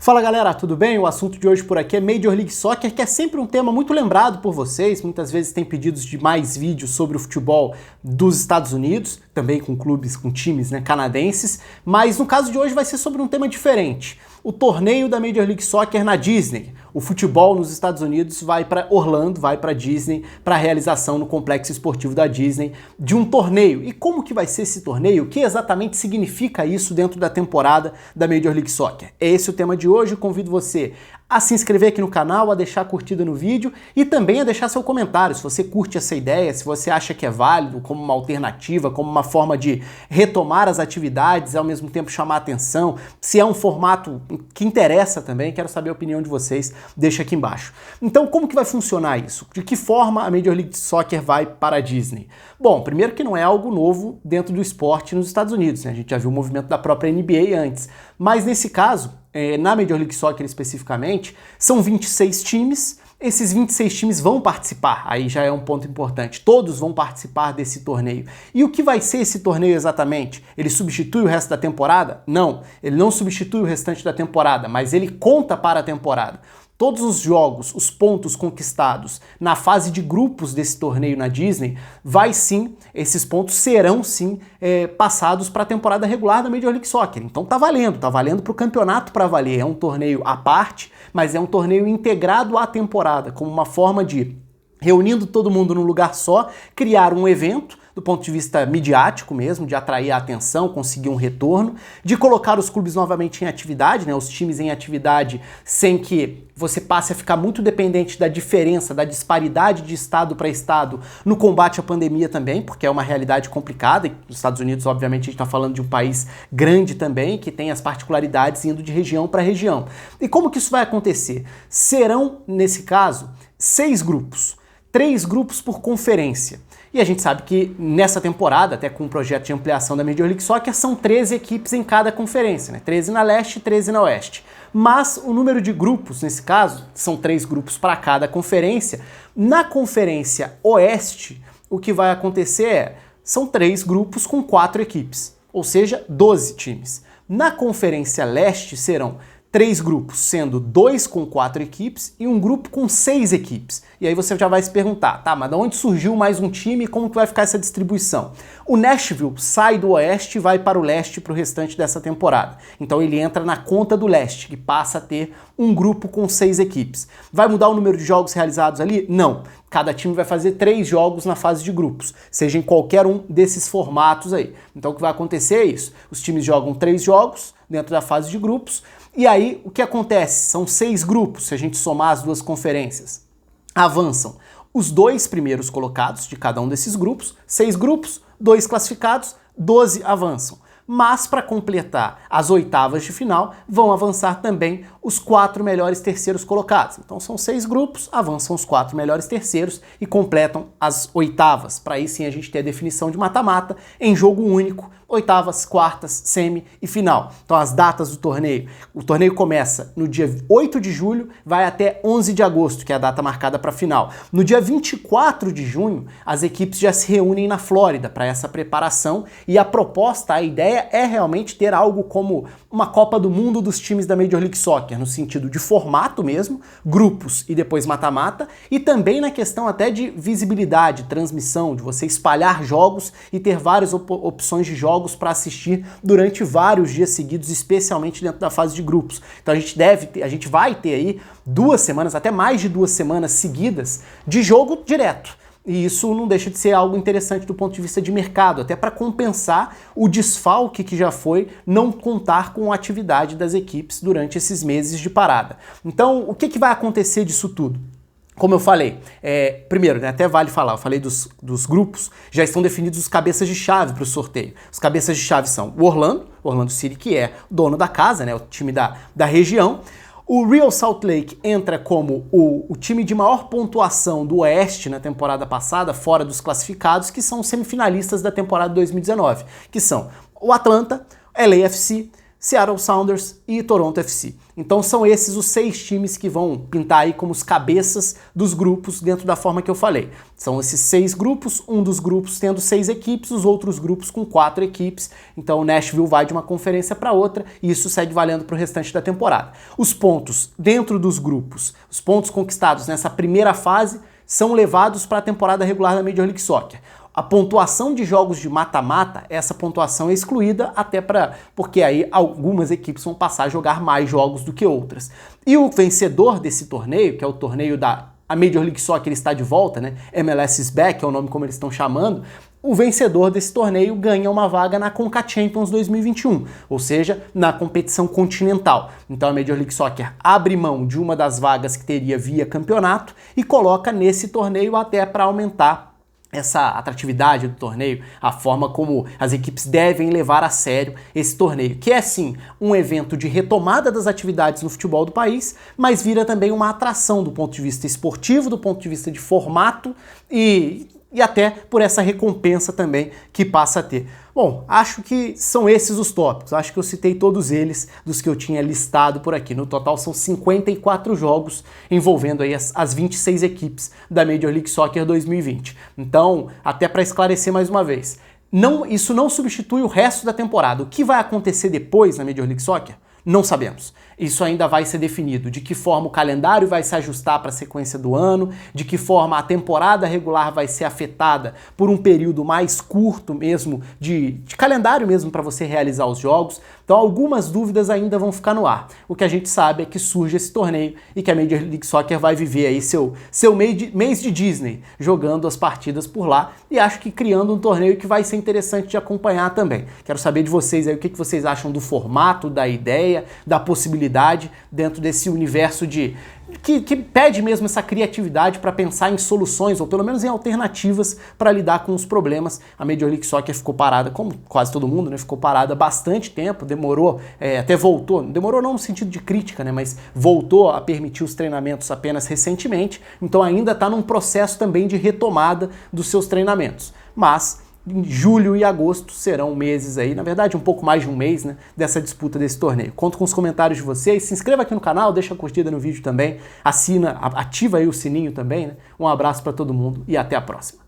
Fala galera, tudo bem? O assunto de hoje por aqui é Major League Soccer, que é sempre um tema muito lembrado por vocês. Muitas vezes tem pedidos de mais vídeos sobre o futebol dos Estados Unidos, também com clubes, com times, canadenses, mas no caso de hoje vai ser sobre um tema diferente. O torneio da Major League Soccer na Disney. O futebol nos Estados Unidos vai para Orlando, vai para Disney, para a realização no complexo esportivo da Disney de um torneio. E como que vai ser esse torneio? O que exatamente significa isso dentro da temporada da Major League Soccer? É esse o tema de hoje. Eu convido você a se inscrever aqui no canal, a deixar a curtida no vídeo e também a deixar seu comentário se você curte essa ideia, se você acha que é válido como uma alternativa, como uma forma de retomar as atividades e ao mesmo tempo chamar a atenção, se é um formato que interessa também, quero saber a opinião de vocês, deixa aqui embaixo. Então, como que vai funcionar isso? De que forma a Major League Soccer vai para a Disney? Bom, primeiro que não é algo novo dentro do esporte nos Estados Unidos, né? A gente já viu o movimento da própria NBA antes, mas nesse caso, na Major League Soccer especificamente, são 26 times, esses 26 times vão participar, aí já é um ponto importante, todos vão participar desse torneio. E o que vai ser esse torneio exatamente? Ele substitui o resto da temporada? Não, ele não substitui o restante da temporada, mas ele conta para a temporada. Todos os jogos, os pontos conquistados na fase de grupos desse torneio na Disney, esses pontos serão sim passados para a temporada regular da Major League Soccer. Então tá valendo para o campeonato para valer. É um torneio à parte, mas é um torneio integrado à temporada, como uma forma de, reunindo todo mundo num lugar só, criar um evento, do ponto de vista midiático mesmo, de atrair a atenção, conseguir um retorno, de colocar os clubes novamente em atividade, os times em atividade, sem que você passe a ficar muito dependente da diferença, da disparidade de estado para estado no combate à pandemia também, porque é uma realidade complicada, e nos Estados Unidos, obviamente, a gente está falando de um país grande também, que tem as particularidades indo de região para região. E como que isso vai acontecer? Serão, nesse caso, 6 grupos, 3 grupos por conferência. E a gente sabe que nessa temporada, até com o projeto de ampliação da Major League Soccer, são 13 equipes em cada conferência, 13 na leste e 13 na oeste. Mas o número de grupos, nesse caso, são 3 grupos para cada conferência. Na conferência oeste, o que vai acontecer são 3 grupos com 4 equipes, ou seja, 12 times. Na conferência leste serão 3 grupos, sendo 2 com 4 equipes e um grupo com 6 equipes. E aí você já vai se perguntar, tá, mas de onde surgiu mais um time e como que vai ficar essa distribuição? O Nashville sai do oeste e vai para o leste para o restante dessa temporada. Então ele entra na conta do leste, que passa a ter um grupo com 6 equipes. Vai mudar o número de jogos realizados ali? Não. Cada time vai fazer 3 jogos na fase de grupos, seja em qualquer um desses formatos aí. Então o que vai acontecer é isso. Os times jogam 3 jogos dentro da fase de grupos, e aí o que acontece? São 6 grupos, se a gente somar as duas conferências. Avançam os 2 primeiros colocados de cada um desses grupos, 6 grupos, 2 classificados, 12 avançam. Mas para completar as oitavas de final, vão avançar também os 4 melhores terceiros colocados. Então são 6 grupos, avançam os 4 melhores terceiros e completam as oitavas. Para aí sim a gente ter a definição de mata-mata em jogo único, oitavas, quartas, semi e final. Então as datas do torneio. O torneio começa no dia 8 de julho, vai até 11 de agosto, que é a data marcada para a final. No dia 24 de junho, as equipes já se reúnem na Flórida para essa preparação e a proposta, a ideia é realmente ter algo como uma Copa do Mundo dos times da Major League Soccer, no sentido de formato mesmo, grupos e depois mata-mata, e também na questão até de visibilidade, transmissão, de você espalhar jogos e ter várias opções de jogos para assistir durante vários dias seguidos, especialmente dentro da fase de grupos. Então a gente vai ter aí 2 semanas, até mais de 2 semanas seguidas de jogo direto. E isso não deixa de ser algo interessante do ponto de vista de mercado, até para compensar o desfalque que já foi não contar com a atividade das equipes durante esses meses de parada. Então, o que vai acontecer disso tudo? Como eu falei, primeiro, até vale falar, eu falei dos grupos, já estão definidos os cabeças de chave para o sorteio. Os cabeças de chave são o Orlando City, que é dono da casa, o time da região. O Real Salt Lake entra como o time de maior pontuação do Oeste na temporada passada, fora dos classificados, que são os semifinalistas da temporada 2019, que são o Atlanta, LAFC, Seattle Sounders e Toronto FC. Então são esses os 6 times que vão pintar aí como os cabeças dos grupos dentro da forma que eu falei. São esses 6 grupos, um dos grupos tendo 6 equipes, os outros grupos com 4 equipes. Então o Nashville vai de uma conferência para outra e isso segue valendo para o restante da temporada. Os pontos dentro dos grupos, os pontos conquistados nessa primeira fase são levados para a temporada regular da Major League Soccer. A pontuação de jogos de mata-mata, essa pontuação é excluída porque aí algumas equipes vão passar a jogar mais jogos do que outras. E o vencedor desse torneio, que é o torneio a Major League Soccer está de volta, né? MLS is back, é o nome como eles estão chamando. O vencedor desse torneio ganha uma vaga na Conca Champions 2021, ou seja, na competição continental. Então a Major League Soccer abre mão de uma das vagas que teria via campeonato e coloca nesse torneio até para aumentar essa atratividade do torneio, a forma como as equipes devem levar a sério esse torneio, que é sim um evento de retomada das atividades no futebol do país, mas vira também uma atração do ponto de vista esportivo, do ponto de vista de formato e até por essa recompensa também que passa a ter. Bom, acho que são esses os tópicos, acho que eu citei todos eles dos que eu tinha listado por aqui. No total são 54 jogos envolvendo aí as 26 equipes da Major League Soccer 2020. Então, até para esclarecer mais uma vez, isso não substitui o resto da temporada. O que vai acontecer depois na Major League Soccer? Não sabemos. Isso ainda vai ser definido, de que forma o calendário vai se ajustar para a sequência do ano, de que forma a temporada regular vai ser afetada por um período mais curto mesmo, de calendário mesmo para você realizar os jogos. Então algumas dúvidas ainda vão ficar no ar. O que a gente sabe é que surge esse torneio e que a Major League Soccer vai viver aí seu mês de Disney, jogando as partidas por lá e acho que criando um torneio que vai ser interessante de acompanhar também. Quero saber de vocês aí o que vocês acham do formato, da ideia, da possibilidade dentro desse universo que pede mesmo essa criatividade para pensar em soluções, ou pelo menos em alternativas para lidar com os problemas. A Major League Soccer ficou parada, como quase todo mundo, né? Ficou parada há bastante tempo, demorou, até voltou, demorou não no sentido de crítica, né? Mas voltou a permitir os treinamentos apenas recentemente, então ainda está num processo também de retomada dos seus treinamentos. Mas em julho e agosto serão meses aí, na verdade um pouco mais de um mês, né, dessa disputa desse torneio. Conto com os comentários de vocês, se inscreva aqui no canal, deixa a curtida no vídeo também, ativa aí o sininho também, né? Um abraço para todo mundo e até a próxima.